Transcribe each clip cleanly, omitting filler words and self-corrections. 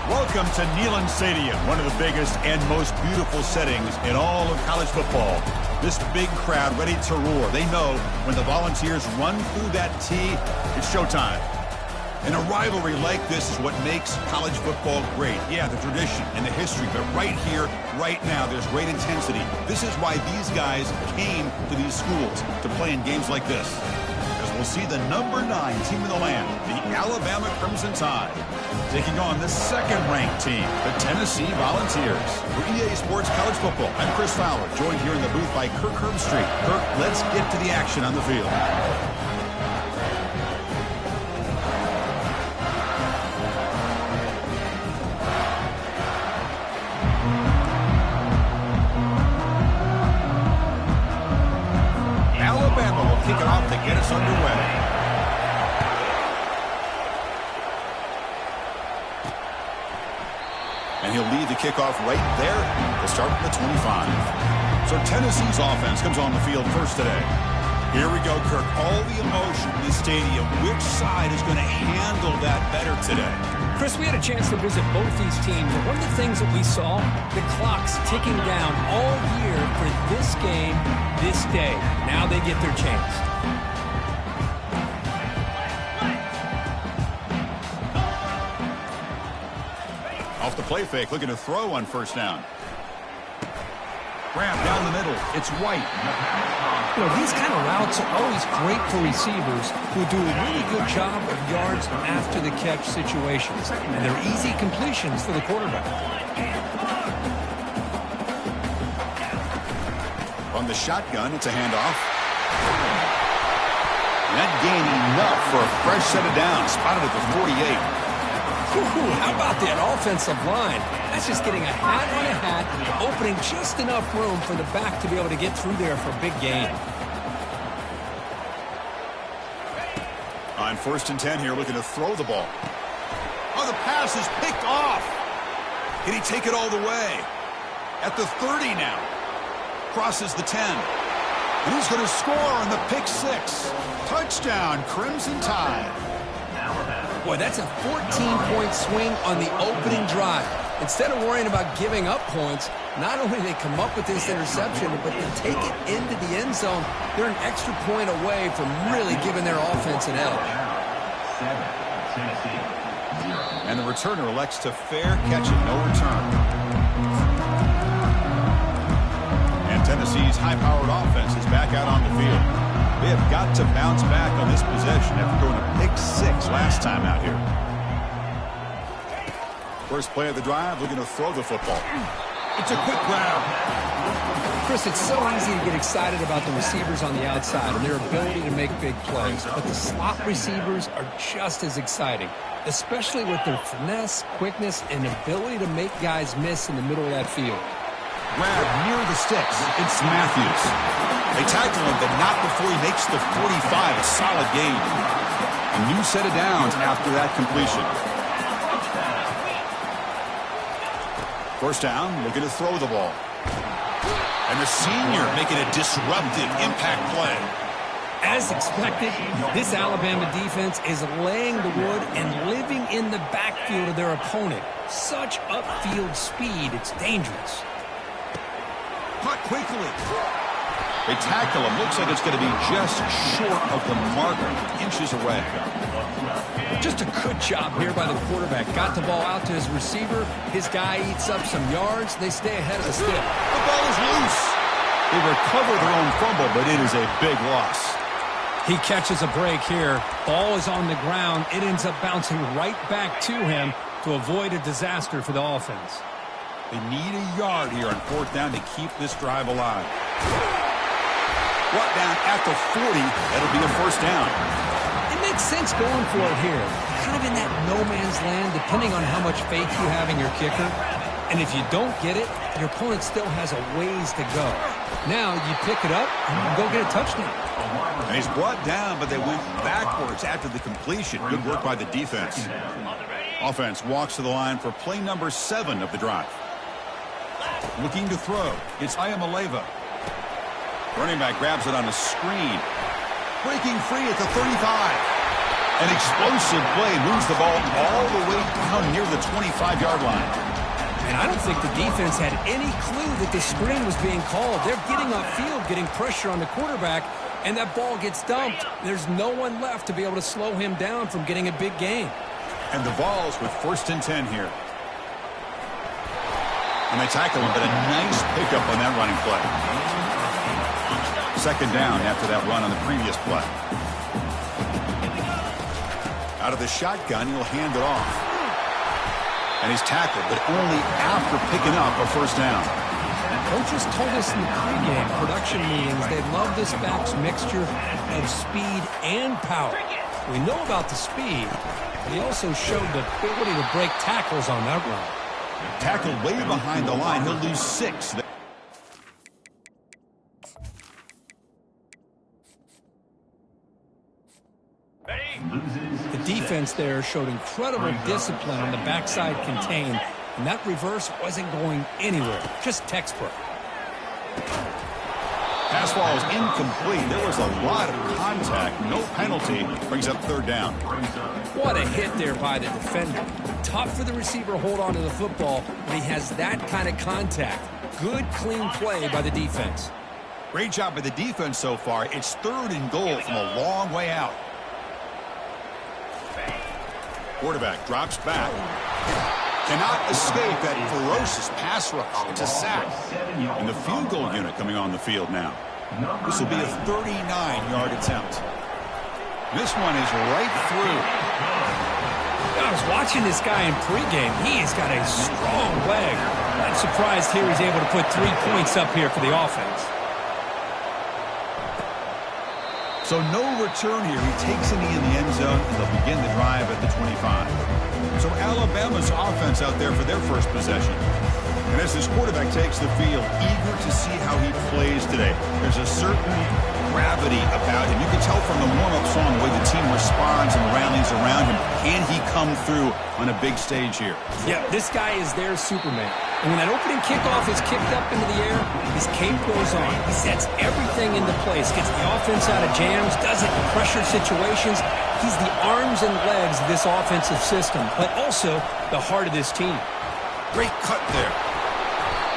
Welcome to Neyland Stadium, one of the biggest and most beautiful settings in all of college football. This big crowd ready to roar. They know when the Volunteers run through that tee, it's showtime. And a rivalry like this is what makes college football great. Yeah, the tradition and the history, but right here, right now, there's great intensity. This is why these guys came to these schools to play in games like this. As we'll see the number 9 team in the land, the Alabama Crimson Tide, taking on the second-ranked team, the Tennessee Volunteers. For EA Sports College Football, I'm Chris Fowler, joined here in the booth by Kirk Herbstreit. Kirk, let's get to the action on the field. Alabama will kick it off to get us underway. And he'll lead the kickoff right there to start from the 25. So Tennessee's offense comes on the field first today. Here we go, Kirk. All the emotion in the stadium. Which side is going to handle that better today? Chris, we had a chance to visit both these teams. And one of the things that we saw, the clock's ticking down all year for this game, this day. Now they get their chance. Off the play fake, looking to throw on first down. Grab down the middle. It's White. You know, these kind of routes are always great for receivers who do a really good job of yards after the catch situations. And they're easy completions for the quarterback. On the shotgun, it's a handoff. That gain enough for a fresh set of downs. Spotted at the 48. Ooh, how about that offensive line? That's just getting a hat on a hat, opening just enough room for the back to be able to get through there for a big gain. On 1st and 10 here, looking to throw the ball. Oh, the pass is picked off. Can he take it all the way? At the 30 now. Crosses the 10. And he's going to score on the pick 6. Touchdown, Crimson Tide. Boy, that's a 14-point swing on the opening drive. Instead of worrying about giving up points, not only do they come up with this interception, but they take it into the end zone. They're an extra point away from really giving their offense an edge. And the returner elects to fair catch it, no return. And Tennessee's high-powered offense is back out on the field. They have got to bounce back on this possession after going to pick 6 last time out here. First play of the drive, looking to throw the football. It's a quick grab. Chris, it's so easy to get excited about the receivers on the outside and their ability to make big plays. But the slot receivers are just as exciting, especially with their finesse, quickness, and ability to make guys miss in the middle of that field. Grab near the sticks. It's Matthews. They tackle him, but not before he makes the 45. A solid gain. A new set of downs after that completion. First down, looking to throw the ball. And the senior making a disruptive impact play. As expected, this Alabama defense is laying the wood and living in the backfield of their opponent. Such upfield speed, it's dangerous. Caught quickly. They tackle him. Looks like it's going to be just short of the marker, inches away. Just a good job here by the quarterback. Got the ball out to his receiver. His guy eats up some yards. They stay ahead of the stick. The ball is loose. They recover their own fumble, but it is a big loss. He catches a break here. Ball is on the ground. It ends up bouncing right back to him to avoid a disaster for the offense. They need a yard here on 4th down to keep this drive alive. Brought down at the 40. That'll be a first down. It makes sense going for it here. Kind of in that no-man's land, depending on how much faith you have in your kicker. And if you don't get it, your opponent still has a ways to go. Now you pick it up and you go get a touchdown. And he's brought down, but they went backwards after the completion. Good work by the defense. Offense walks to the line for play number 7 of the drive. Looking to throw. It's Ayamaleva. Running back grabs it on a screen. Breaking free at the 35. An explosive play moves the ball all the way down near the 25-yard line. And I don't think the defense had any clue that the screen was being called. They're getting upfield, getting pressure on the quarterback, and that ball gets dumped. There's no one left to be able to slow him down from getting a big gain. And the Vols with 1st and 10 here. And they tackle him, but a nice pickup on that running play. 2nd down after that run on the previous play. Out of the shotgun, he'll hand it off. And he's tackled, but only after picking up a 1st down. Coaches told us in the pregame production meetings they love this back's mixture of speed and power. We know about the speed, but he also showed the ability to break tackles on that run. Tackled way behind the line. He'll lose 6. The defense there showed incredible discipline on the backside contain, and that reverse wasn't going anywhere. Just textbook. Pass ball is incomplete. There was a lot of contact. No penalty. Brings up 3rd down. What a hit there by the defender. Tough for the receiver to hold on to the football, but he has that kind of contact. Good, clean play by the defense. Great job by the defense so far. It's 3rd and goal from a long way out. Quarterback drops back. Cannot escape that ferocious pass rush. It's a sack. And the field goal unit coming on the field now. This will be a 39-yard attempt. This one is right through. I was watching this guy in pregame. He has got a strong leg. I'm surprised here he's able to put 3 points up here for the offense. So no return here. He takes a knee in the end zone, and they'll begin the drive at the 25. So Alabama's offense out there for their 1st possession. And as this quarterback takes the field, eager to see how he plays today. There's a certain gravity about him. You can tell from the warm-up song the way the team responds and rallies around him. Can he come through on a big stage here? Yeah, this guy is their Superman. And when that opening kickoff is kicked up into the air, his cape goes on. He sets everything into place, gets the offense out of jams, does it in pressure situations. He's the arms and legs of this offensive system, but also the heart of this team. Great cut there.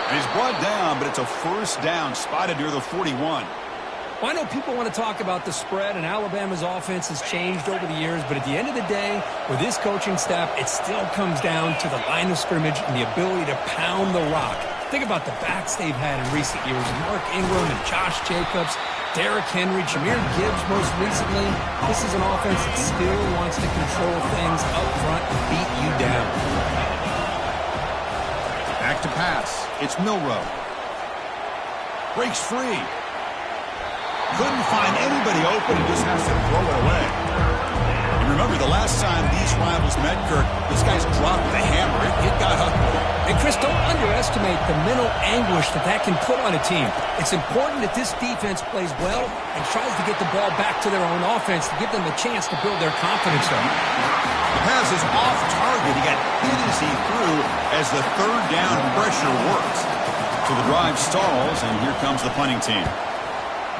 And he's brought down, but it's a 1st down, spotted near the 41. Well, I know people want to talk about the spread, and Alabama's offense has changed over the years, but at the end of the day, with this coaching staff, it still comes down to the line of scrimmage and the ability to pound the rock. Think about the backs they've had in recent years, Mark Ingram and Josh Jacobs, Derrick Henry, Jahmyr Gibbs most recently. This is an offense that still wants to control things up front and beat you down. Back to pass. It's Milroe. Breaks free. Couldn't find anybody open and just has to throw it away. And remember, the last time these rivals met, Kirk, this guy's dropped the hammer. It got ugly. And Chris, don't underestimate the mental anguish that can put on a team. It's important that this defense plays well and tries to get the ball back to their own offense to give them a chance to build their confidence up. The pass is off target. He got hit as he threw as the 3rd down pressure worked. So the drive stalls, and here comes the punting team.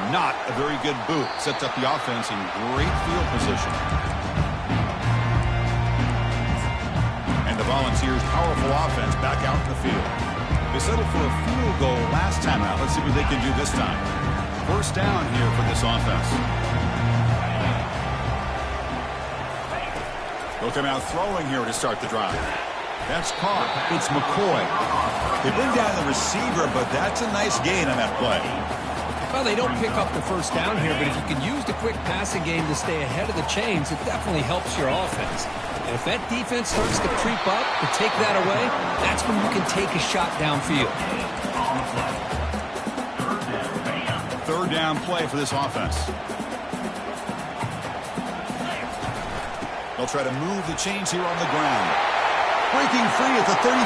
Not a very good boot. Sets up the offense in great field position. And the Volunteers' powerful offense back out in the field. They settled for a field goal last time out. Let's see what they can do this time. 1st down here for this offense. They'll come out throwing here to start the drive. That's caught. It's McCoy. They bring down the receiver, but that's a nice gain on that play. Well, they don't pick up the 1st down here, but if you can use the quick passing game to stay ahead of the chains, it definitely helps your offense. And if that defense starts to creep up, to take that away, that's when you can take a shot downfield. 3rd down play for this offense. They'll try to move the chains here on the ground. Breaking free at the 35.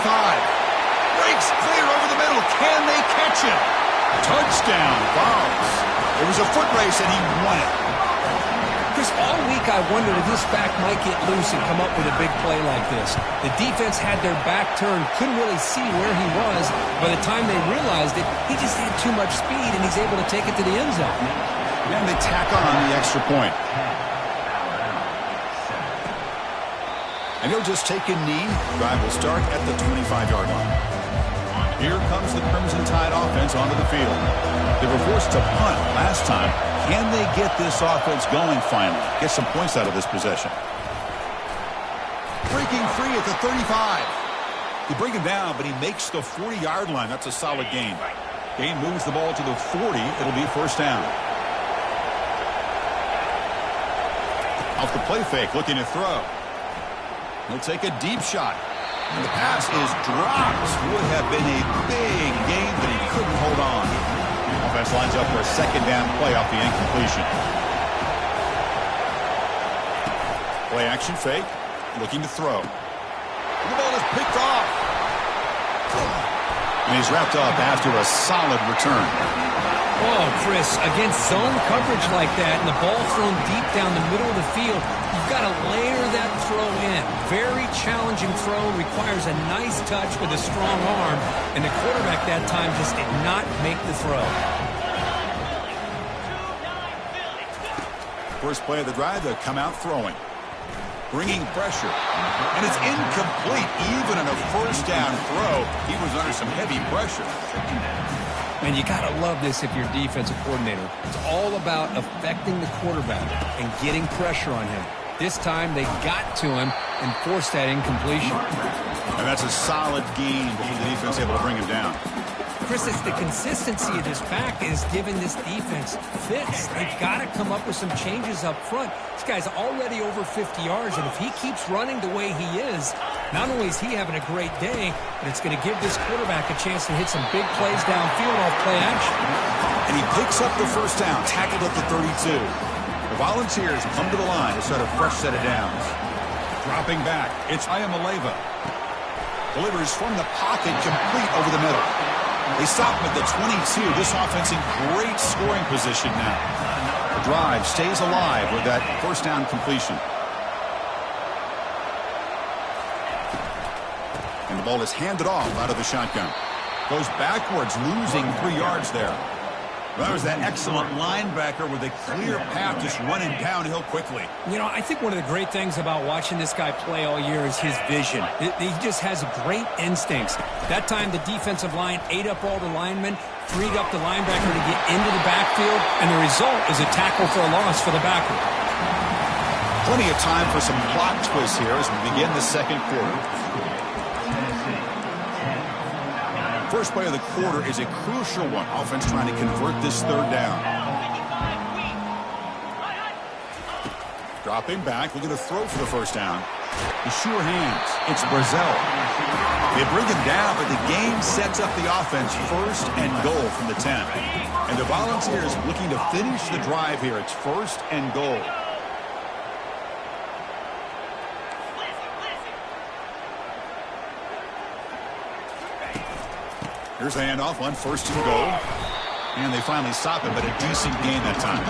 Breaks clear over the middle. Can they catch him? Touchdown, Vols. It was a foot race, and he won it. Chris, all week I wondered if this back might get loose and come up with a big play like this. The defense had their back turned, couldn't really see where he was. By the time they realized it, he just had too much speed, and he's able to take it to the end zone. And they tack on the extra point. And he'll just take a knee. Drive will start at the 25-yard line. Here comes the Crimson Tide offense onto the field. They were forced to punt last time. Can they get this offense going finally? Get some points out of this possession. Breaking free at the 35. They bring him down, but he makes the 40-yard line. That's a solid gain. Gain moves the ball to the 40. It'll be first down. Off the play fake, looking to throw. He'll take a deep shot. And the pass is dropped. Would have been a big gain, but he couldn't hold on. Offense lines up for a second down play off the incompletion. Play action fake. Looking to throw. And the ball is picked off. And he's wrapped up after a solid return. Oh, Chris, against zone coverage like that and the ball thrown deep down the middle of the field, you've got to layer that throw in. Very challenging throw, requires a nice touch with a strong arm, and the quarterback that time just did not make the throw. First play of the drive, they'll come out throwing. Bringing pressure. And it's incomplete. Even in a first down throw, he was under some heavy pressure. And you got to love this if you're a defensive coordinator. It's all about affecting the quarterback and getting pressure on him. This time they got to him and forced that incompletion. And that's a solid gain before the defense able to bring him down. Chris, it's the consistency of this back is giving this defense fits. They've got to come up with some changes up front. This guy's already over 50 yards, and if he keeps running the way he is, not only is he having a great day, but it's going to give this quarterback a chance to hit some big plays downfield off play action. And he picks up the first down, tackled at the 32. The Volunteers come to the line to start a fresh set of downs. Dropping back, it's Ayamaleva. Delivers from the pocket, complete over the middle. They stop him at the 22. This offense in great scoring position now. The drive stays alive with that first down completion. And the ball is handed off out of the shotgun. Goes backwards, losing 3 yards there. Well, there's that excellent linebacker with a clear path just running downhill quickly. You know, I think one of the great things about watching this guy play all year is his vision. He just has great instincts. That time, the defensive line ate up all the linemen, freed up the linebacker to get into the backfield, and the result is a tackle for a loss for the backer. Plenty of time for some plot twists here as we begin the second quarter. First play of the quarter is a crucial one. Offense trying to convert this third down. Dropping back, looking to throw for the first down. The sure hands. It's Brazil. They bring him down, but the game sets up the offense first and goal from the 10. And the Volunteers looking to finish the drive here. It's first and goal. Here's the handoff on first and goal. And they finally stop it, but a decent gain that time.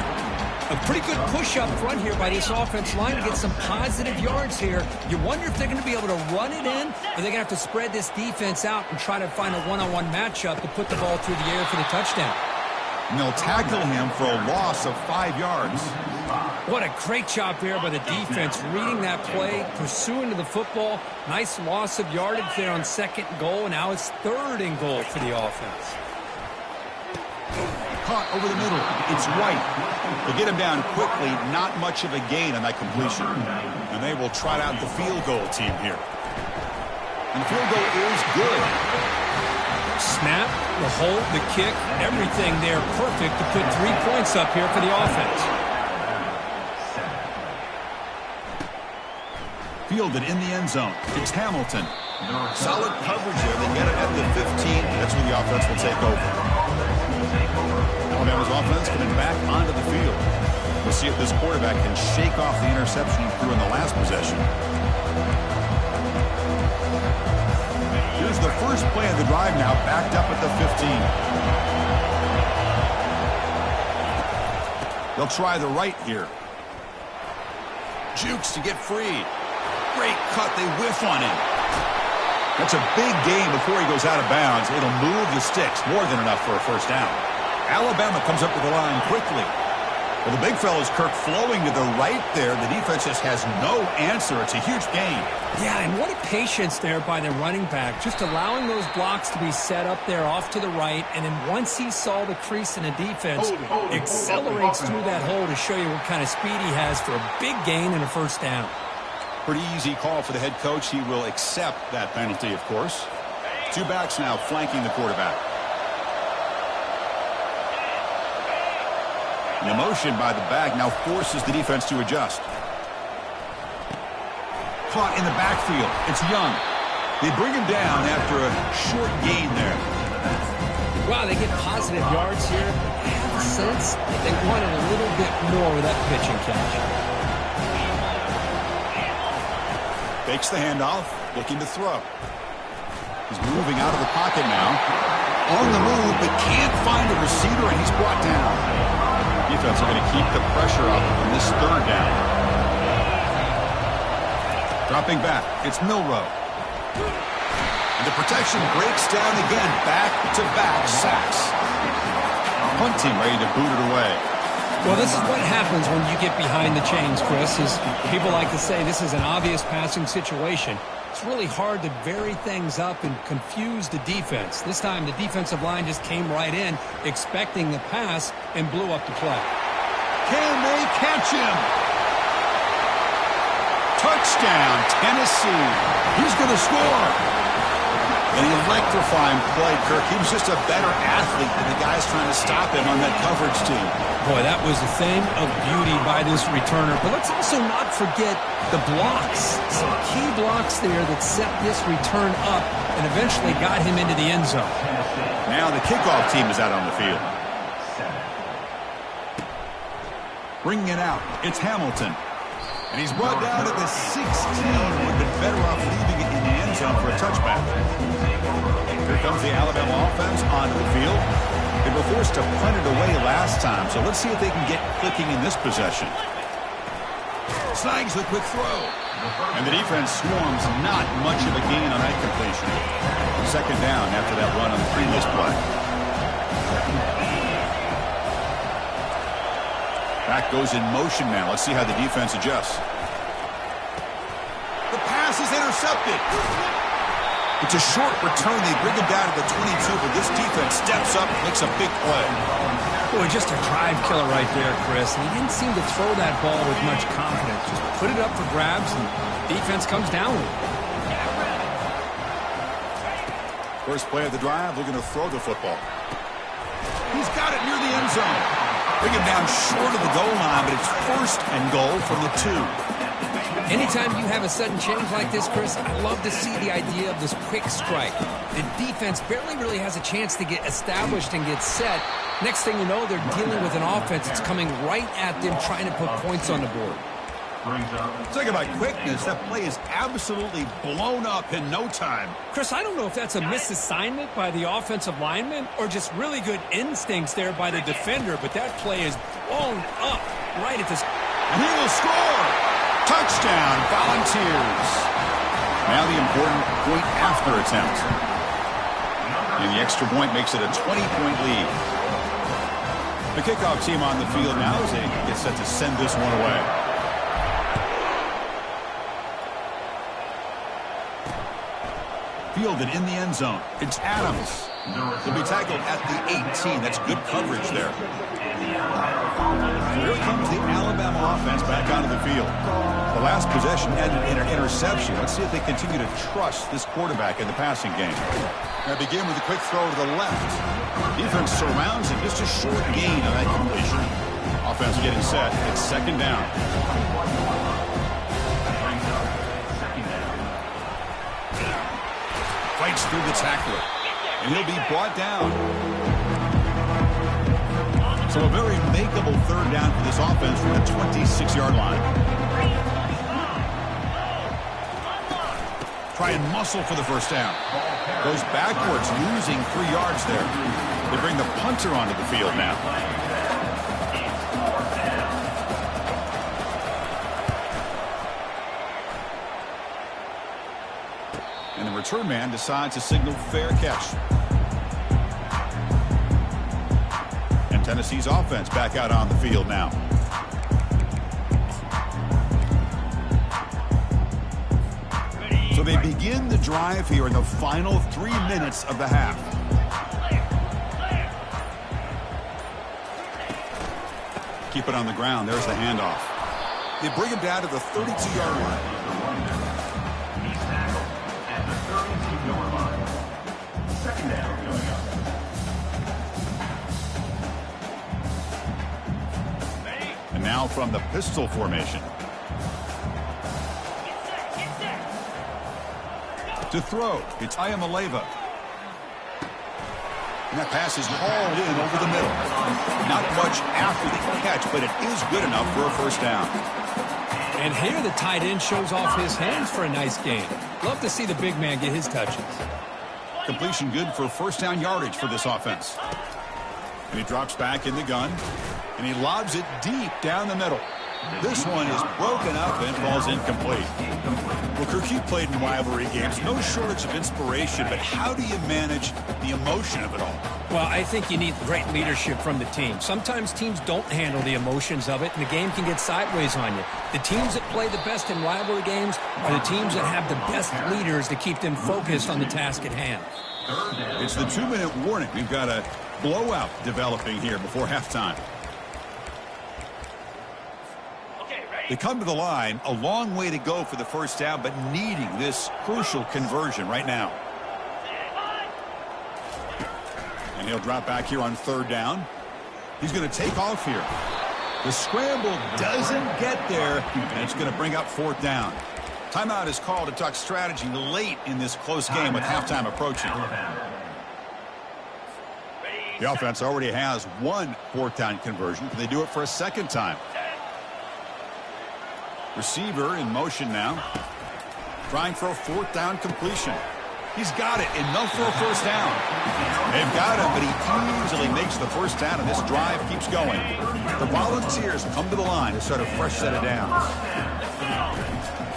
A pretty good push up front here by this offense line to get some positive yards here. You wonder if they're going to be able to run it in, or they're going to have to spread this defense out and try to find a one-on-one matchup to put the ball through the air for the touchdown. And they'll tackle him for a loss of 5 yards. What a great job there by the defense, reading that play, pursuing to the football. Nice loss of yardage there on second and goal, and now it's third and goal for the offense. Caught over the middle. It's White. They get him down quickly. Not much of a gain on that completion. And they will trot out the field goal team here. And the field goal is good. Snap, the hold, the kick, everything there perfect to put 3 points up here for the offense. Fielded in the end zone. It's Hamilton. Solid coverage there. They get it at the 15. That's where the offense will take over. Alabama's offense coming back onto the field. We'll see if this quarterback can shake off the interception he threw in the last possession. Here's the first play of the drive now, backed up at the 15. They'll try the right here. Jukes to get free. Great cut. They whiff on him. That's a big gain before he goes out of bounds. It'll move the sticks. More than enough for a first down. Alabama comes up with the line quickly. Well, the big fella's Kirk flowing to the right there. The defense just has no answer. It's a huge gain. Yeah, and what a patience there by the running back. Just allowing those blocks to be set up there off to the right. And then once he saw the crease in the defense, accelerates through that hole to show you what kind of speed he has for a big gain and a first down. Pretty easy call for the head coach. He will accept that penalty, of course. Two backs now flanking the quarterback. The motion by the back now forces the defense to adjust. Caught in the backfield. It's Young. They bring him down after a short gain there. Wow, they get positive yards here. I have a sense that they wanted a little bit more with that pitch and catch. Fakes the handoff, looking to throw. He's moving out of the pocket now. On the move, but can't find a receiver, and he's brought down. Defense are going to keep the pressure up on this third down. Dropping back, it's Milroe. And the protection breaks down again. Back-to-back sacks. Punt team ready to boot it away. Well, this is what happens when you get behind the chains, Chris. Is people like to say this is an obvious passing situation. It's really hard to vary things up and confuse the defense. This time, the defensive line just came right in, expecting the pass, and blew up the play. Can they catch him? Touchdown, Tennessee. He's going to score. An electrifying play, Kirk. He was just a better athlete than the guys trying to stop him on that coverage team. Boy, that was a thing of beauty by this returner. But let's also not forget the blocks. Some key blocks there that set this return up and eventually got him into the end zone. Now the kickoff team is out on the field. Bringing it out, it's Hamilton. And he's brought down to the 16. Would have been better off leaving it in the end zone for a touchback. Here comes the Alabama offense onto the field. They were forced to punt it away last time, so let's see if they can get clicking in this possession. Snags the quick throw. And the defense swarms, not much of a gain on that completion. Second down after that run on the previous play. Back goes in motion now. Let's see how the defense adjusts. The pass is intercepted. It's a short return. They bring him down to the 22, but this defense steps up and makes a big play. Boy, just a drive killer right there, Chris. And he didn't seem to throw that ball with much confidence. Just put it up for grabs, and defense comes down with it. First play of the drive, looking to throw the football. He's got it near the end zone. Bring him down short of the goal line, but it's first and goal from the 2. Anytime you have a sudden change like this, Chris, I love to see the idea of this quick strike. The defense barely really has a chance to get established and get set. Next thing you know, they're dealing with an offense that's coming right at them, trying to put points on the board. Talking about quickness, that play is absolutely blown up in no time. Chris, I don't know if that's a misassignment by the offensive lineman or just really good instincts there by the defender, but that play is blown up right at this. And he will score! Touchdown, Volunteers. Now the important point after attempt. And the extra point makes it a 20-point lead. The kickoff team on the field now as they get set to send this one away. Fielded in the end zone. It's Adams. He'll be tackled at the 18. That's good coverage there. Here comes the Alabama offense back onto the field. The last possession ended in an interception. Let's see if they continue to trust this quarterback in the passing game. They begin with a quick throw to the left. Defense surrounds him. Just a short gain on that completion. Offense getting set. It's second down. Fights through the tackler. And he'll be brought down. So a very makeable third down for this offense from the 26-yard line. Try and muscle for the first down. Goes backwards, losing 3 yards there. They bring the punter onto the field now. And the return man decides to signal fair catch. And Tennessee's offense back out on the field now. begin the drive here in the final 3 minutes of the half. Keep it on the ground. There's the handoff. They bring him down to the 32-yard line. He's tackled at the 32-yard line. Second down coming up. And now from the pistol formation. To throw, it's Ayamaleva. And that pass is hauled in over the middle. Not much after the catch, but it is good enough for a first down. And here the tight end shows off his hands for a nice gain. Love to see the big man get his touches. Completion good for first down yardage for this offense. And he drops back in the gun. And he lobs it deep down the middle. This one is broken up and falls incomplete. Well, Kirk, you played in rivalry games. No shortage of inspiration, but how do you manage the emotion of it all? Well, I think you need great leadership from the team. Sometimes teams don't handle the emotions of it, and the game can get sideways on you. The teams that play the best in rivalry games are the teams that have the best leaders to keep them focused on the task at hand. It's the 2-minute warning. We've got a blowout developing here before halftime. They come to the line, a long way to go for the first down, but needing this crucial conversion right now. And he'll drop back here on third down. He's going to take off here. The scramble doesn't get there, and it's going to bring up fourth down. Timeout is called to talk strategy late in this close game with halftime approaching. The offense already has one fourth down conversion. Can they do it for a second time? Receiver in motion now. Trying for a fourth down completion. He's got it. Enough for a first down. They've got him, but he easily makes the first down, and this drive keeps going. The Volunteers come to the line to start a fresh set of downs.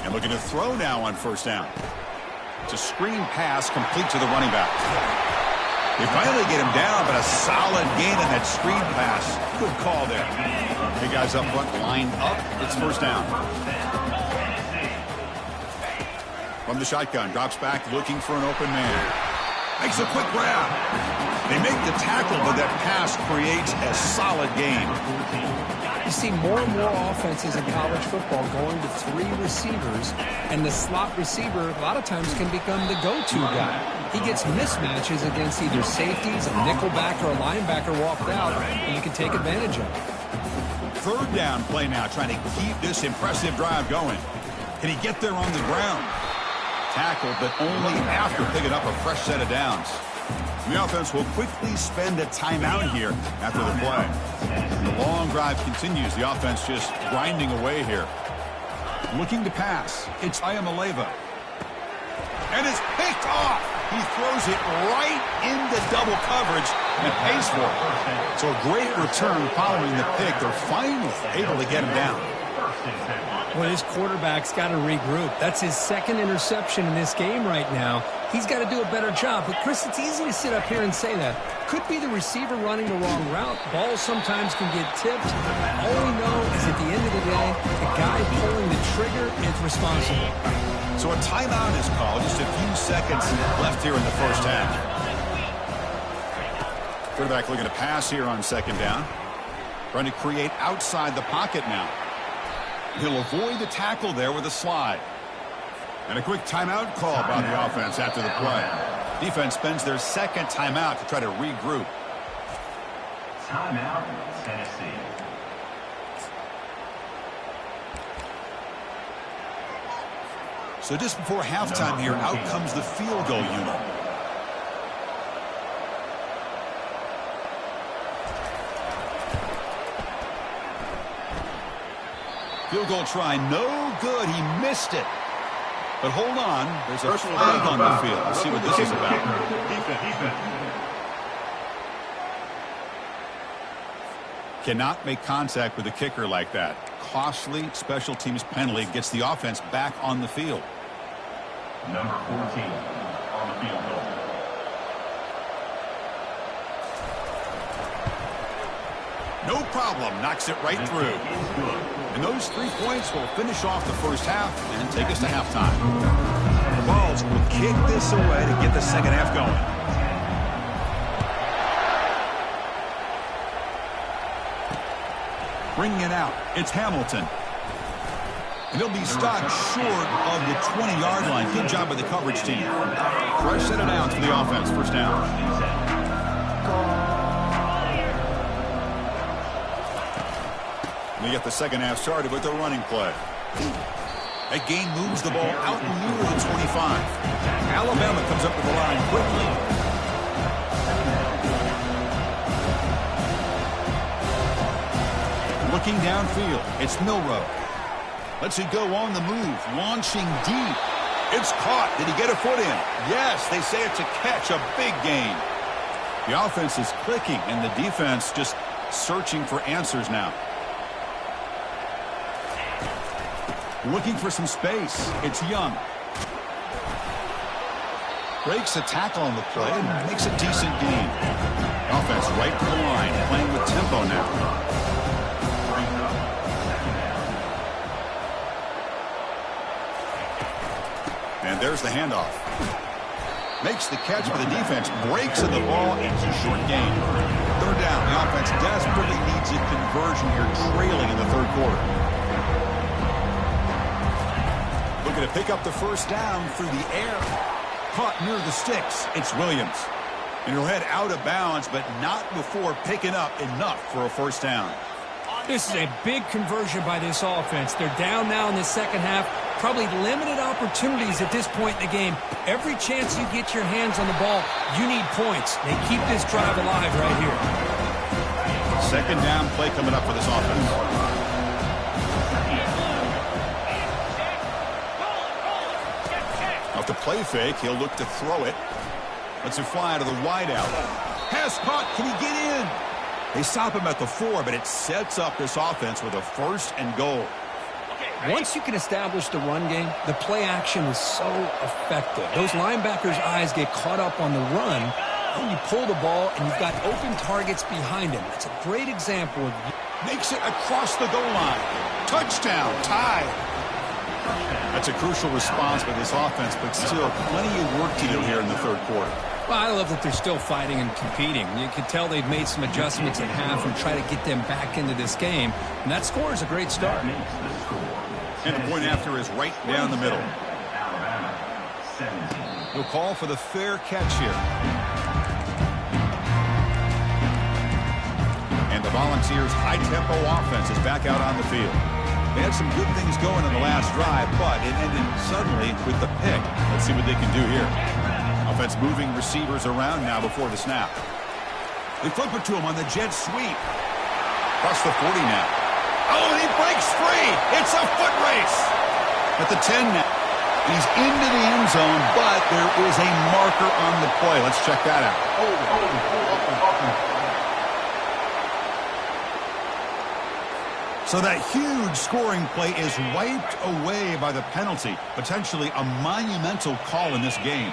And looking to throw now on first down. It's a screen pass complete to the running back. They finally get him down, but a solid gain on that screen pass. Good call there. Hey, guys up front lined up. It's first down. From the shotgun, drops back looking for an open man. Makes a quick grab. They make the tackle, but that pass creates a solid gain. You see more and more offenses in college football going to three receivers, and the slot receiver a lot of times can become the go-to guy. He gets mismatches against either safeties, a nickelback, or a linebacker walked out, and you can take advantage of it. Third down play now, trying to keep this impressive drive going. Can he get there on the ground? Tackled, but only after picking up a fresh set of downs. The offense will quickly spend a timeout here after the play. The long drive continues. The offense just grinding away here. Looking to pass. It's Ayamaleva. And it's picked off. He throws it right into double coverage and pays for it. So a great return following the pick. They're finally able to get him down. Well, his quarterback's got to regroup. That's his second interception in this game right now. He's got to do a better job. But, Chris, it's easy to sit up here and say that. Could be the receiver running the wrong route. Balls sometimes can get tipped. All we know is at the end of the day, the guy pulling the trigger is responsible. So a timeout is called. Just a few seconds left here in the first half. Quarterback looking to pass here on second down. Trying to create outside the pocket now. He'll avoid the tackle there with a slide. And a quick timeout call by the offense after the play. Defense spends their second timeout to try to regroup. Timeout, Tennessee. So just before halftime here, out comes the field goal unit. Field goal try, no good. He missed it. But hold on, there's a flag on the field. Let's see what this is about. Cannot make contact with the kicker like that. Costly special teams penalty gets the offense back on the field. Number 14 on the field goal. No problem, knocks it right through. And those 3 points will finish off the first half and take us to halftime. The ball's will kick this away to get the second half going. Bringing it out, it's Hamilton. And he'll be stopped short of the 20-yard line. Good job by the coverage team. Fresh set of downs for the offense. First down. We get the second half started with the running play. That gain moves the ball out near the 25. Alabama comes up to the line quickly. Looking downfield, it's Milroe. Lets it go on the move, launching deep. It's caught. Did he get a foot in? Yes, they say it's a catch, a big gain. The offense is clicking, and the defense just searching for answers now. Looking for some space. It's Young. Breaks a tackle on the play and makes a decent gain. Offense right to the line, playing with tempo now. And there's the handoff. Makes the catch, but the defense breaks at the ball. It's a short gain. Third down. The offense desperately needs a conversion here, trailing in the third quarter. Looking to pick up the first down through the air. Caught near the sticks. It's Williams. And he'll head out of bounds, but not before picking up enough for a first down. This is a big conversion by this offense. They're down now in the second half. Probably limited opportunities at this point in the game. Every chance you get your hands on the ball, you need points. They keep this drive alive right here. Second down play coming up for this offense. Off the play fake, he'll look to throw it. Lets it fly to the wideout. Pass caught. Can he get in? They stop him at the 4, but it sets up this offense with a first and goal. Once you can establish the run game, the play action is so effective. Those linebackers' eyes get caught up on the run. When you pull the ball and you've got open targets behind him. That's a great example of... Makes it across the goal line. Touchdown. Tie. That's a crucial response by this offense, but still plenty of work to do here in the third quarter. Well, I love that they're still fighting and competing. You can tell they've made some adjustments at half and try to get them back into this game. And that score is a great start. And the point after is right down the middle. He'll call for the fair catch here. And the Volunteers' high-tempo offense is back out on the field. They had some good things going in the last drive, but it ended suddenly with the pick. Let's see what they can do here. Offense moving receivers around now before the snap. They flip it to him on the jet sweep. Across the 40 now. Oh, and he breaks free. It's a foot race. At the 10 now. He's into the end zone, but there is a marker on the play. Let's check that out. So that huge scoring play is wiped away by the penalty. Potentially a monumental call in this game.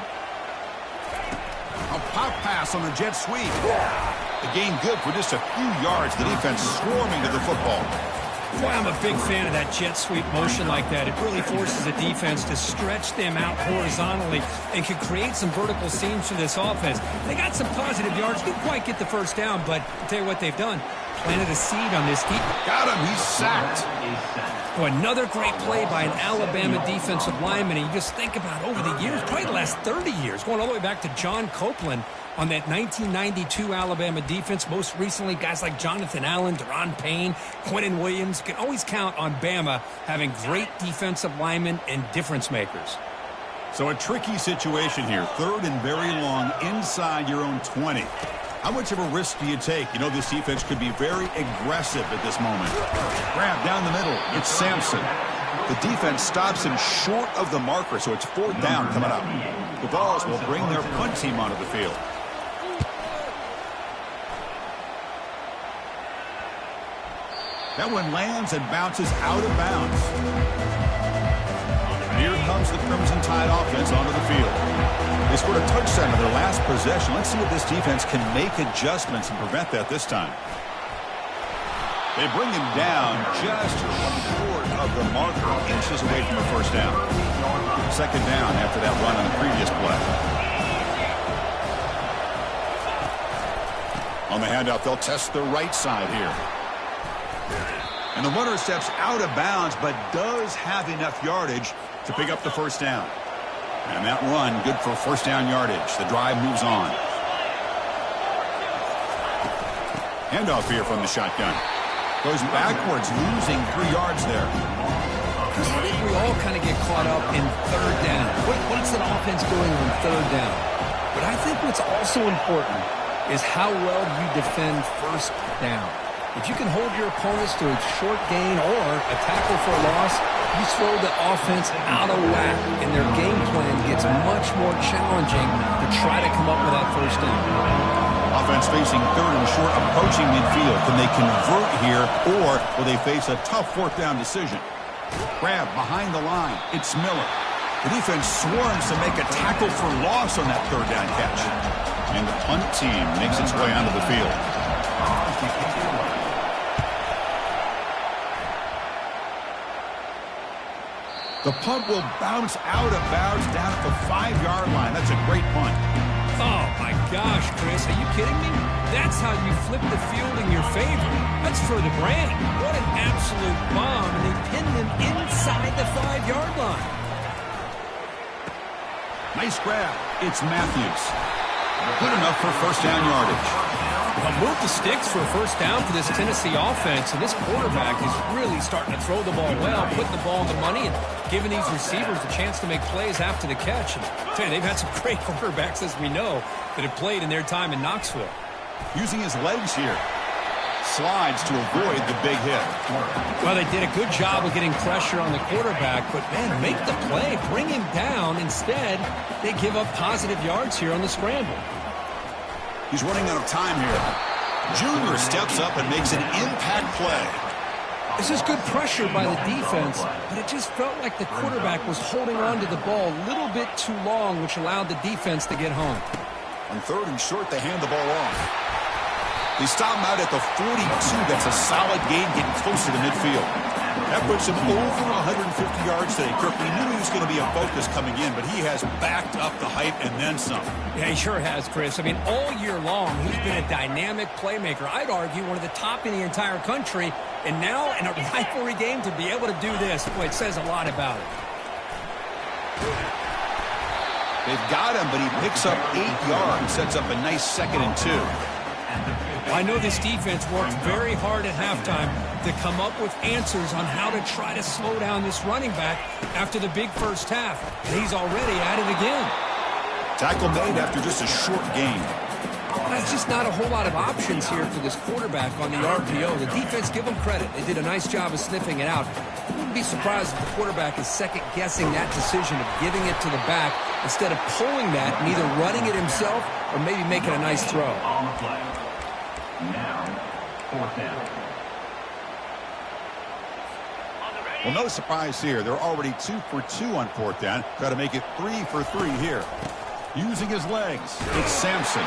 A pop pass on the jet sweep. The gain good for just a few yards. The defense swarming to the football. Boy, I'm a big fan of that jet sweep motion like that. It really forces the defense to stretch them out horizontally and can create some vertical seams for this offense. They got some positive yards. Didn't quite get the first down, but I'll tell you what they've done. Planted a seed on this deep. Got him. He's sacked. Boy, another great play by an Alabama defensive lineman. And you just think about over the years, probably the last 30 years, going all the way back to John Copeland on that 1992 Alabama defense. Most recently, guys like Jonathan Allen, Deron Payne, Quentin Williams. You can always count on Bama having great defensive linemen and difference makers. So a tricky situation here. Third and very long inside your own 20. How much of a risk do you take? You know this defense could be very aggressive at this moment. Grab down the middle. It's Sampson. The defense stops him short of the marker, so it's fourth down coming up. The Vols will bring their punt team onto the field. That one lands and bounces out of bounds. Here comes the Crimson Tide offense onto the field. They scored a touchdown in their last possession. Let's see if this defense can make adjustments and prevent that this time. They bring him down just short of the marker, inches away from a first down. Second down after that run on the previous On the handoff, they'll test the right side here. And the runner steps out of bounds, but does have enough yardage to pick up the first down. And that run, good for first down yardage. The drive moves on. Handoff here from the shotgun. Goes backwards, losing 3 yards there. I think we all kind of get caught up in third down. What's an offense doing on third down? But I think what's also important is how well you defend first down. If you can hold your opponents to a short gain or a tackle for a loss, you throw the offense out of whack, and their game plan gets much more challenging to try to come up with that first down. Offense facing third and short, approaching midfield. Can they convert here, or will they face a tough fourth down decision? Grab behind the line. It's Miller. The defense swarms to make a tackle for loss on that third down catch. And the punt team makes its way onto the field. The punt will bounce out of bounds down at the 5-yard line. That's a great punt. Oh, my gosh, Chris. Are you kidding me? That's how you flip the field in your favor. That's for the brand. What an absolute bomb. And they pin them inside the 5-yard line. Nice grab. It's Matthews. Good enough for first down yardage. Well, move the sticks for a first down for this Tennessee offense, and this quarterback is really starting to throw the ball well, putting the ball in the money, and giving these receivers a chance to make plays after the catch. And I tell you, they've had some great quarterbacks, as we know, that have played in their time in Knoxville. Using his legs here. Slides to avoid the big hit. Well, they did a good job of getting pressure on the quarterback, but, man, make the play, bring him down. Instead, they give up positive yards here on the scramble. He's running out of time here. Junior steps up and makes an impact play. This is good pressure by the defense, but it just felt like the quarterback was holding on to the ball a little bit too long, which allowed the defense to get home. On third and short, they hand the ball off. They stop him out at the 42. That's a solid gain, getting closer to midfield. That puts him over 150 yards today. Kirk, we knew he was going to be a focus coming in, but he has backed up the hype and then some. Yeah, he sure has, Chris. I mean, all year long, he's been a dynamic playmaker. I'd argue one of the top in the entire country. And now, in a rivalry game, to be able to do this, boy, it says a lot about it. They've got him, but he picks up 8 yards, sets up a nice 2nd and 2. I know this defense worked very hard at halftime to come up with answers on how to try to slow down this running back after the big first half. And he's already at it again. Tackle made after just a short gain. That's just not a whole lot of options here for this quarterback on the RPO. The defense, give them credit. They did a nice job of sniffing it out. I wouldn't be surprised if the quarterback is second-guessing that decision of giving it to the back instead of pulling that and either running it himself or maybe making a nice throw. On the play. Now, fourth down. Well, no surprise here. They're already 2 for 2 on fourth down. Got to make it 3 for 3 here. Using his legs, it's Sampson.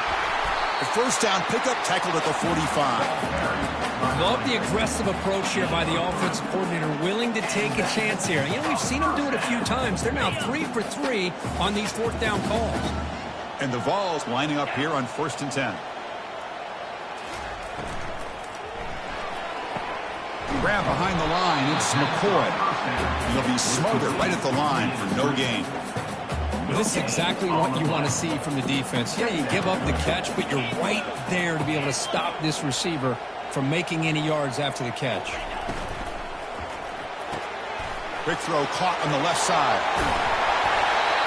The first down pickup, tackled at the 45. Love the aggressive approach here by the offensive coordinator, willing to take a chance here. You know, we've seen him do it a few times. They're now 3 for 3 on these fourth down calls. And the Vols lining up here on 1st and 10. Grab behind the line, it's McCoy. He'll be smothered right at the line for no gain. Well, this is exactly what you want to see from the defense. Yeah, you give up the catch, but you're right there to be able to stop this receiver from making any yards after the catch. Quick throw caught on the left side.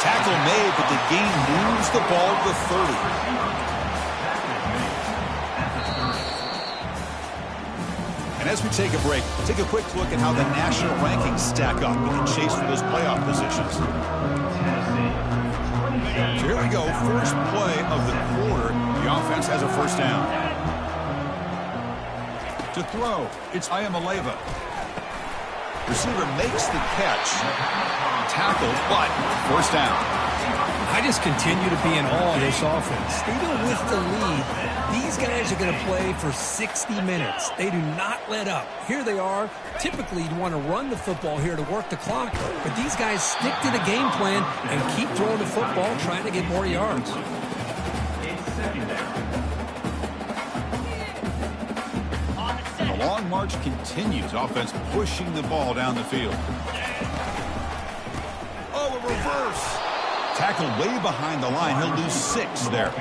Tackle made, but the gain moves the ball to the 30. And as we take a break, take a quick look at how the national rankings stack up in the chase for those playoff positions. So here we go, first play of the quarter. The offense has a first down. To throw, it's Ayamaleva. Receiver makes the catch. Tackled, but first down. I just continue to be in awe of this offense. Even with the lead, these guys are going to play for 60 minutes. They do not let up. Here they are. Typically, you want to run the football here to work the clock, but these guys stick to the game plan and keep throwing the football, trying to get more yards. the long march continues. Offense pushing the ball down the field. Oh, a reverse. Tackled way behind the line. He'll lose 6 there.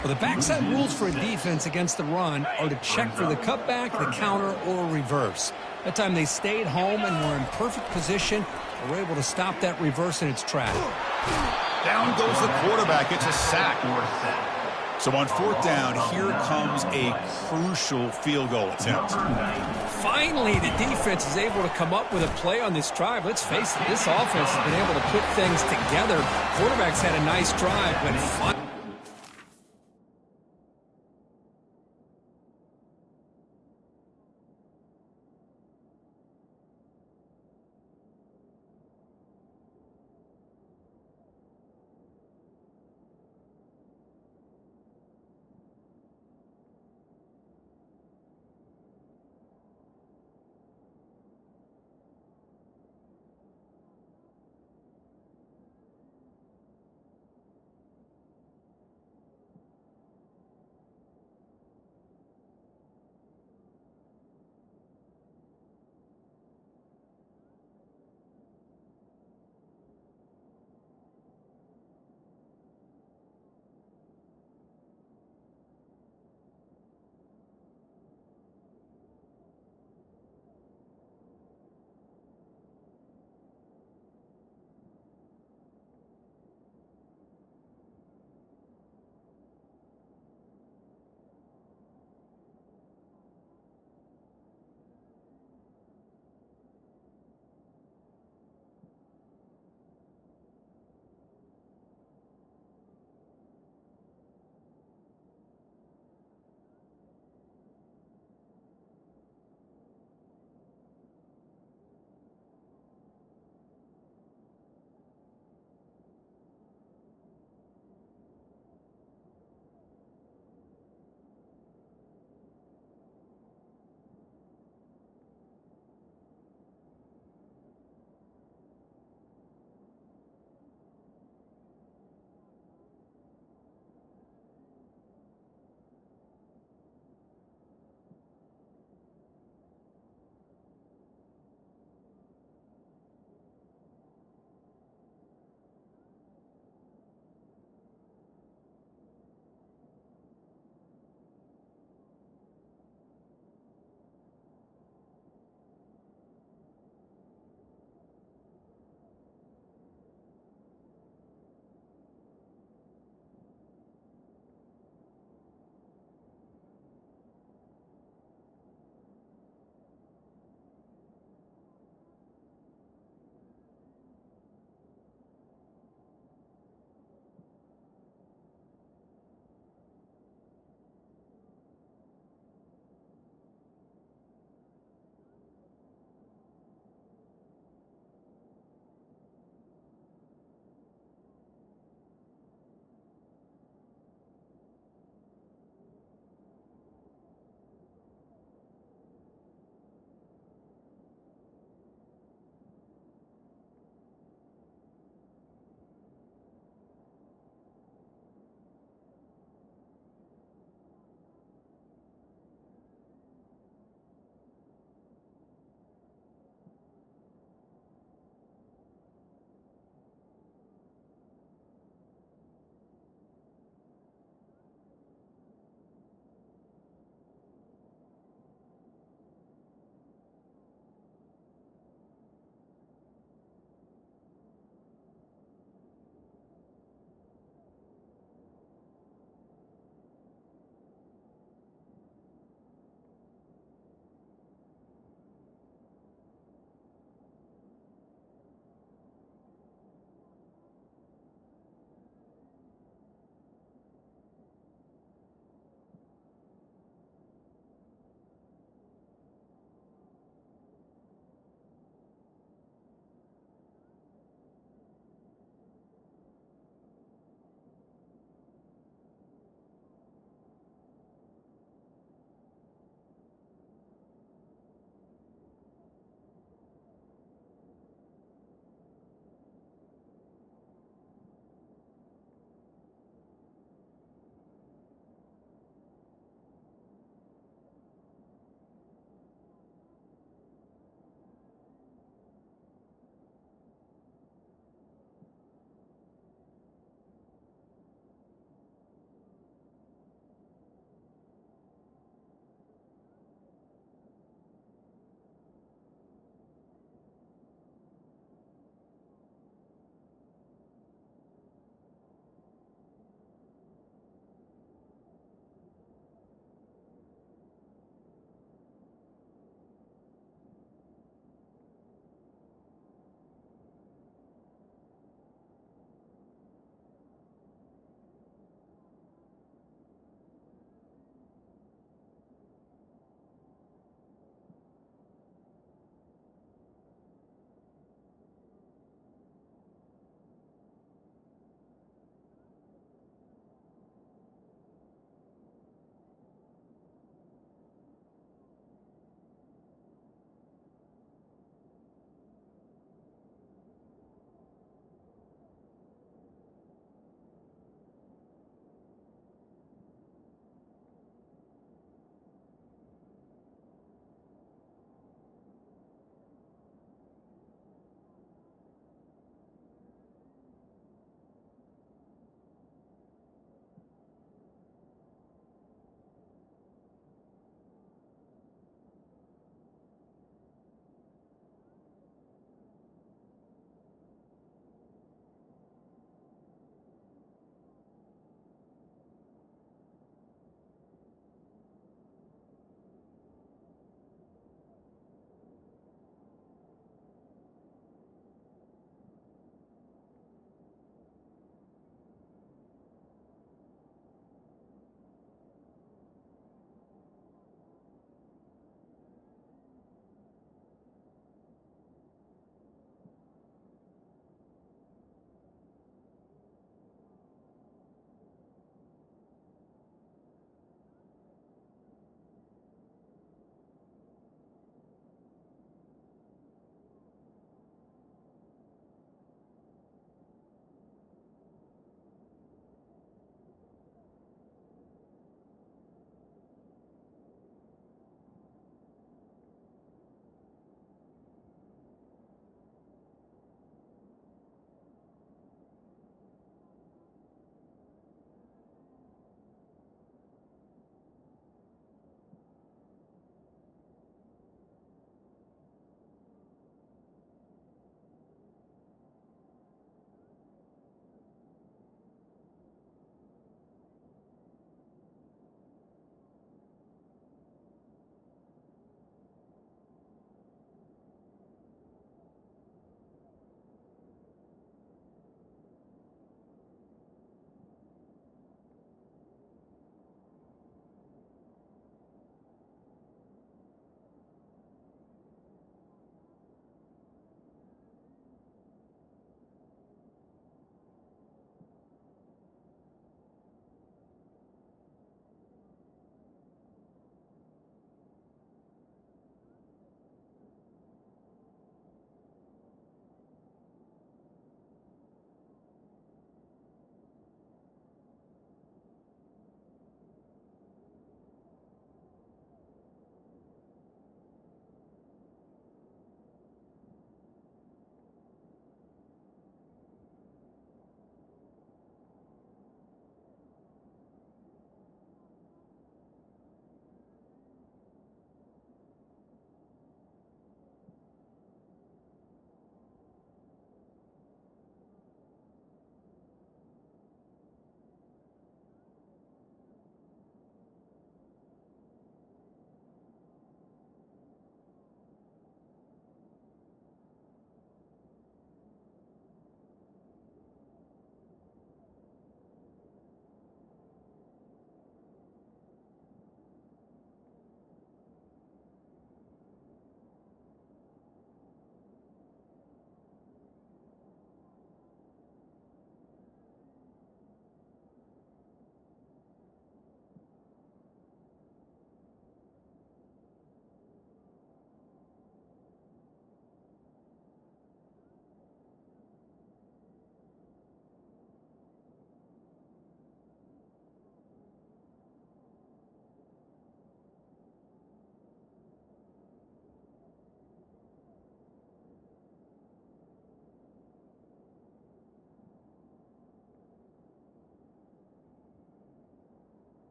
Well, the backside rules for a defense against the run are to check for the cutback, the counter, or reverse. That time they stayed home and were in perfect position. They were able to stop that reverse in its track. Down goes the quarterback. It's a sack. So on 4th down, here comes a crucial field goal attempt. Finally, the defense is able to come up with a play on this drive. Let's face it, this offense has been able to put things together. Quarterback's had a nice drive, but finally,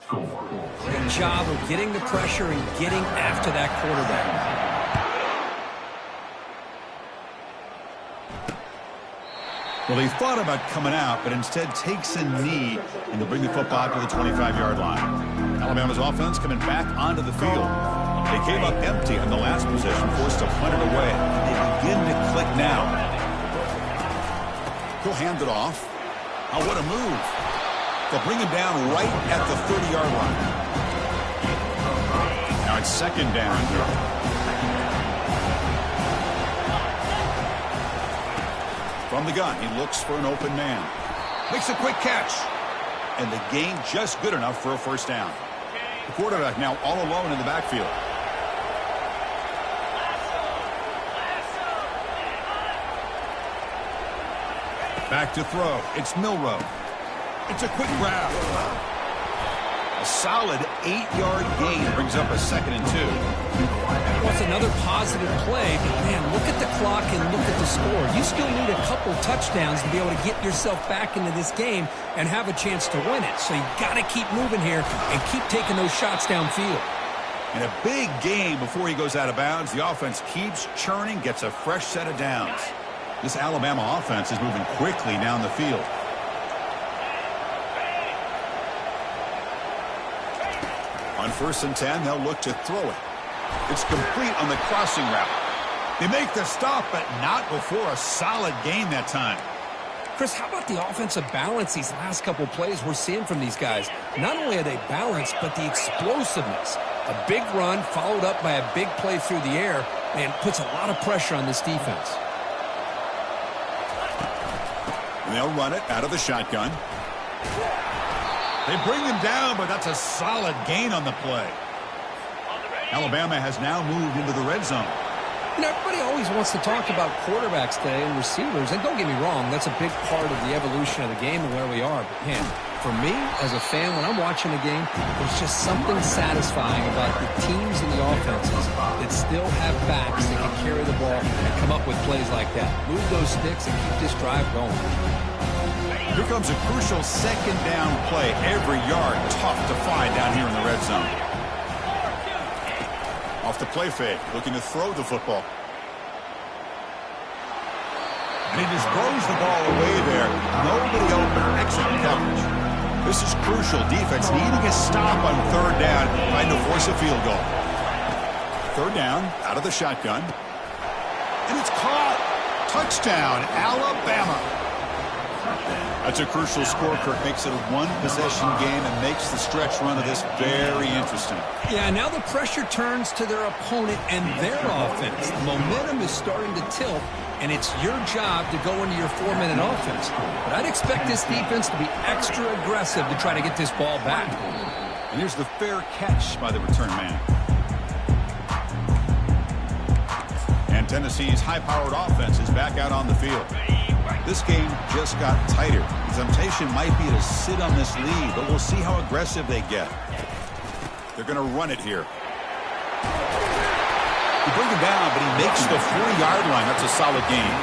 Good job of getting the pressure and getting after that quarterback. Well, he thought about coming out, but instead takes a knee and to bring the football to the 25-yard line. Alabama's offense coming back onto the field. They came up empty on the last possession, forced to punt it away. They begin to click now. He'll hand it off. Oh, what a move. They'll bring him down right at the 30-yard line. Now it's second down here. From the gun, he looks for an open man. Makes a quick catch. And the gain just good enough for a first down. The quarterback now all alone in the backfield. Back to throw. It's Milroe. It's a quick grab. A solid 8-yard gain brings up a 2nd and 2. Well, it's another positive play, but man, look at the clock and look at the score. You still need a couple touchdowns to be able to get yourself back into this game and have a chance to win it. So you got to keep moving here and keep taking those shots downfield. And a big game before he goes out of bounds. The offense keeps churning, gets a fresh set of downs. This Alabama offense is moving quickly down the field. On 1st and 10, they'll look to throw it. It's complete on the crossing route. They make the stop, but not before a solid gain that time. Chris, how about the offensive balance these last couple plays we're seeing from these guys? Not only are they balanced, but the explosiveness. A big run followed up by a big play through the air, and puts a lot of pressure on this defense. And they'll run it out of the shotgun. They bring him down, but that's a solid gain on the play. Alabama has now moved into the red zone. You know, everybody always wants to talk about quarterbacks today and receivers, and don't get me wrong, that's a big part of the evolution of the game and where we are. But, man, for me, as a fan, when I'm watching a game, there's just something satisfying about the teams and the offenses that still have backs that can carry the ball and come up with plays like that. Move those sticks and keep this drive going. Here comes a crucial 2nd down play. Every yard tough to find down here in the red zone. Off the play fake, looking to throw the football. And he just throws the ball away there. Nobody open. Excellent coverage. This is crucial. Defense needing a stop on 3rd down, trying to force a field goal. 3rd down, out of the shotgun. And it's caught. Touchdown, Alabama. That's a crucial score, Kirk. Makes it a one-possession game and makes the stretch run of this very interesting. Yeah, now the pressure turns to their opponent and their offense. The momentum is starting to tilt, and it's your job to go into your 4-minute offense. But I'd expect this defense to be extra aggressive to try to get this ball back. And here's the fair catch by the return man. And Tennessee's high-powered offense is back out on the field. This game just got tighter. The temptation might be to sit on this lead, but we'll see how aggressive they get. They're going to run it here. They bring him down, but he makes the 40-yard line. That's a solid game.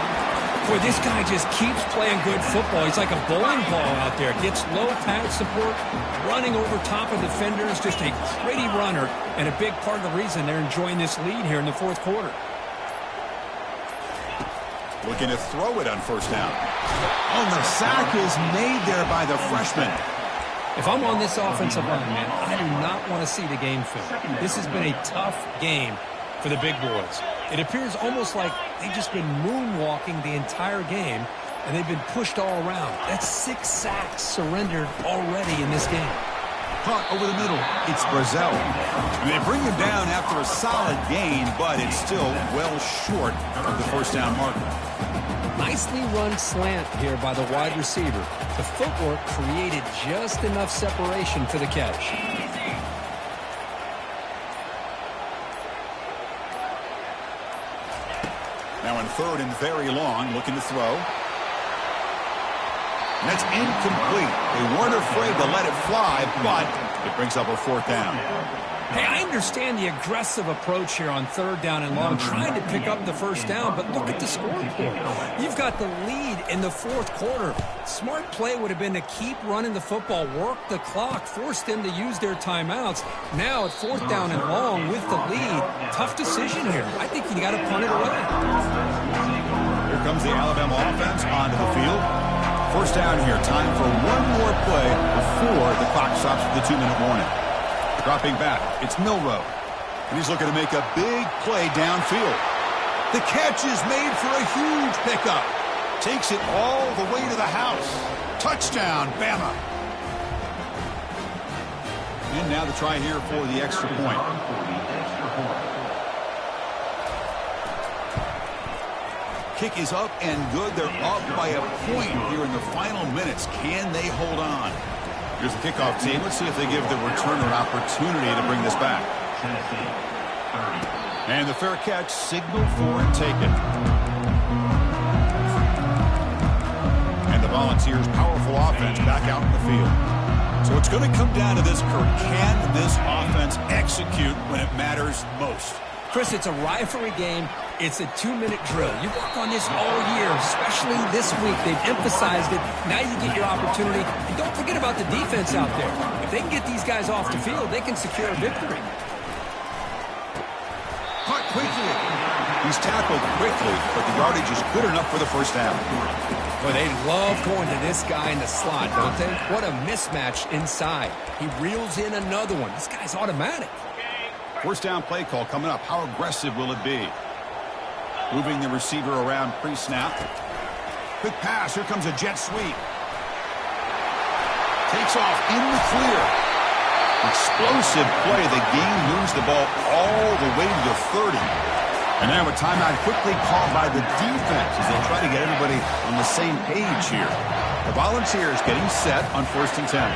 Boy, this guy just keeps playing good football. He's like a bowling ball out there. Gets low pad support, running over top of defenders. Just a gritty runner, and a big part of the reason they're enjoying this lead here in the 4th quarter. Looking to throw it on 1st down. Oh, the sack is made there by the freshman. If I'm on this offensive line, man, I do not want to see the game film. This has been a tough game for the big boys. It appears almost like they've just been moonwalking the entire game, and they've been pushed all around. That's 6 sacks surrendered already in this game. Caught over the middle. It's Brazil. And they bring him down after a solid gain, but it's still well short of the 1st down marker. Nicely run slant here by the wide receiver. The footwork created just enough separation for the catch. Now in 3rd and very long, looking to throw. And that's incomplete. They weren't afraid to let it fly, but It brings up a 4th down. Hey, I understand the aggressive approach here on 3rd down and long, trying to pick up the 1st down, but look at the scoreboard. You've got the lead in the 4th quarter. Smart play would have been to keep running the football, work the clock, force them to use their timeouts. Now at 4th down and long with the lead, tough decision here. I think you got to punt it away. Here comes the Alabama offense onto the field. 1st down here. Time for one more play before the clock stops for the 2-minute warning. Dropping back, it's Milrow. And he's looking to make a big play downfield. The catch is made for a huge pickup. Takes it all the way to the house. Touchdown, Bama. And now the try here for the extra point. Kick is up and good. They're up by a point here in the final minutes. Can they hold on? Here's the kickoff team. Let's see if they give the returner an opportunity to bring this back. And the fair catch, signal for and taken. And the Volunteers' powerful offense back out in the field. So it's going to come down to this, Kurt. Can this offense execute when it matters most? Chris, it's a rivalry game. It's a 2-minute drill. You work on this all year, especially this week. They've emphasized it. Now you get your opportunity. And don't forget about the defense out there. If they can get these guys off the field, they can secure a victory. Caught quickly. He's tackled quickly, but the yardage is good enough for the 1st down. Boy, they love going to this guy in the slot, don't they? What a mismatch inside. He reels in another one. This guy's automatic. 1st down play call coming up. How aggressive will it be? Moving the receiver around pre-snap. Quick pass. Here comes a jet sweep. Takes off in the clear. Explosive play. The game moves the ball all the way to the 30. And now a timeout quickly called by the defense as they try to get everybody on the same page here. The Volunteers getting set on 1st and 10.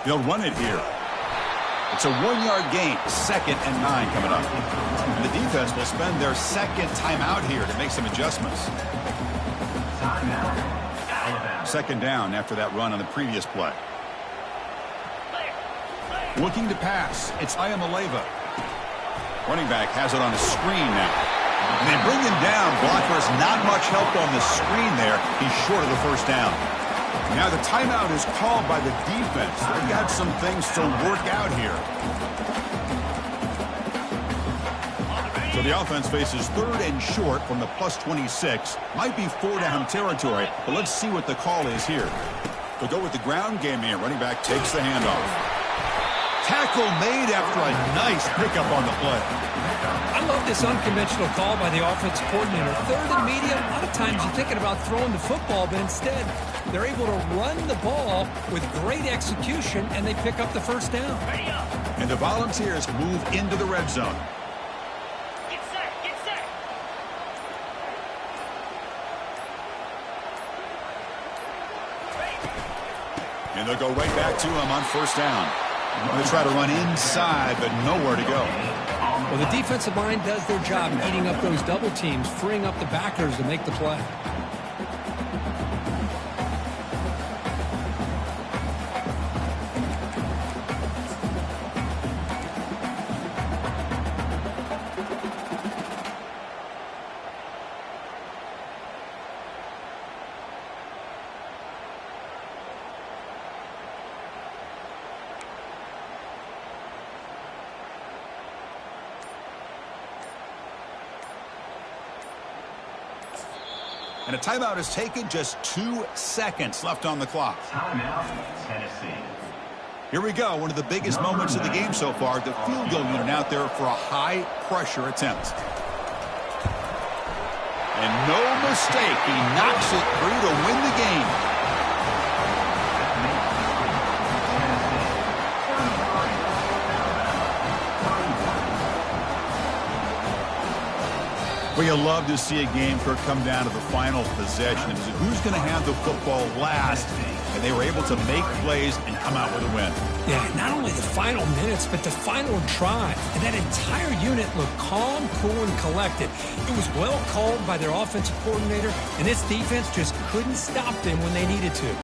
They'll run it here. It's a 1-yard gain, 2nd and 9 coming up. And the defense will spend their 2nd timeout here to make some adjustments. 2nd down after that run on the previous play. Looking to pass, it's Ayamaleva. Running back has it on the screen now. And they bring him down. Blockers not much help on the screen there. He's short of the 1st down. Now the timeout is called by the defense. They've got some things to work out here. So the offense faces 3rd and short from the +26. Might be 4-down territory, but let's see what the call is here. They'll go with the ground game here. Running back takes the handoff. Tackle made after a nice pickup on the play. I love this unconventional call by the offensive coordinator. 3rd and medium, a lot of times you're thinking about throwing the football, but instead they're able to run the ball with great execution, and they pick up the 1st down. And the Volunteers move into the red zone. Get set, get set. And they'll go right back to him on 1st down. They try to run inside, but nowhere to go. Well, the defensive line does their job eating up those double teams, freeing up the backers to make the play. And a timeout is taken, just 2 seconds left on the clock. Timeout, Tennessee. Here we go, one of the biggest moments of the game so far. The field goal unit out there for a high-pressure attempt. And no mistake, he knocks it through to win the game. Well, you love to see a game come down to the final possession. Who's going to have the football last? And they were able to make plays and come out with a win. Yeah, not only the final minutes, but the final drive. And that entire unit looked calm, cool, and collected. It was well called by their offensive coordinator, and this defense just couldn't stop them when they needed to.